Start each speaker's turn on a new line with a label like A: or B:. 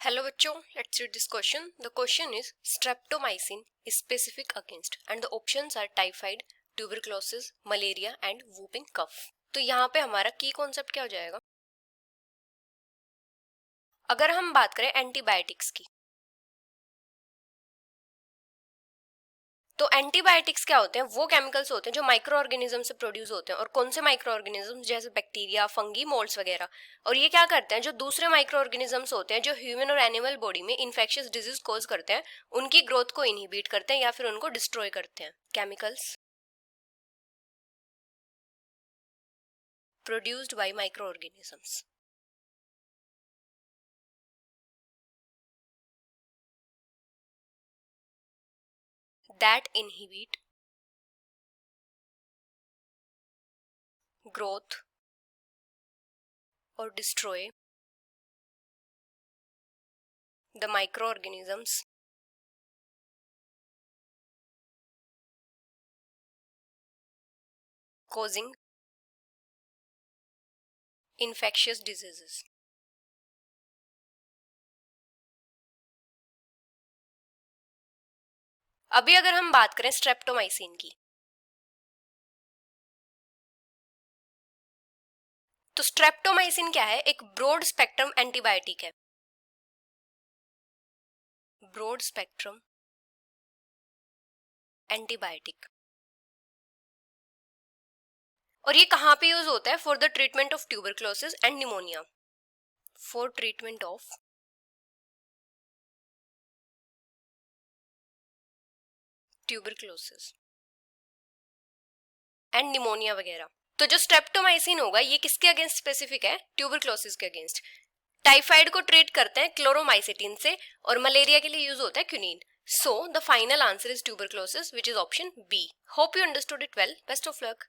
A: Hello बच्चों, let's read this question. The question is streptomycin is specific against and the options are typhoid, tuberculosis, malaria and whooping cough. तो यहाँ पे हमारा की concept क्या हो जाएगा? अगर हम बात करें एंटीबायोटिक्स की, तो एंटीबायोटिक्स क्या होते हैं? वो केमिकल्स होते हैं जो माइक्रो ऑर्गेनिज्म से प्रोड्यूस होते हैं। और कौन से माइक्रो ऑर्गेनिज्म? जैसे बैक्टीरिया, फंगी, मोल्ड्स वगैरह। और ये क्या करते हैं? जो दूसरे माइक्रो ऑर्गेनिजम्स होते हैं जो ह्यूमन और एनिमल बॉडी में इन्फेक्शियस डिजीज कॉज करते हैं, उनकी ग्रोथ को इनहिबिट करते हैं या फिर उनको डिस्ट्रॉय करते हैं। Chemicals produced by microorganisms. That inhibit growth or destroy the microorganisms causing infectious diseases. अभी अगर हम बात करें स्ट्रेप्टोमाइसिन की, तो स्ट्रेप्टोमाइसिन क्या है? एक ब्रॉड स्पेक्ट्रम एंटीबायोटिक है। Broad spectrum antibiotic. और ये कहाँ पे यूज होता है? For the treatment of tuberculosis and pneumonia. For treatment of tuberculosis and pneumonia वगैरह। तो जो स्ट्रेप्टोमाइसिन होगा ये किसके अगेंस्ट स्पेसिफिक है? ट्यूबरक्लोसिस के अगेंस्ट। टाइफाइड को ट्रीट करते हैं क्लोरोमाइसिटिन से और मलेरिया के लिए यूज होता है quinine. So the final answer is tuberculosis, which is option B. Hope you understood it well. Best of luck.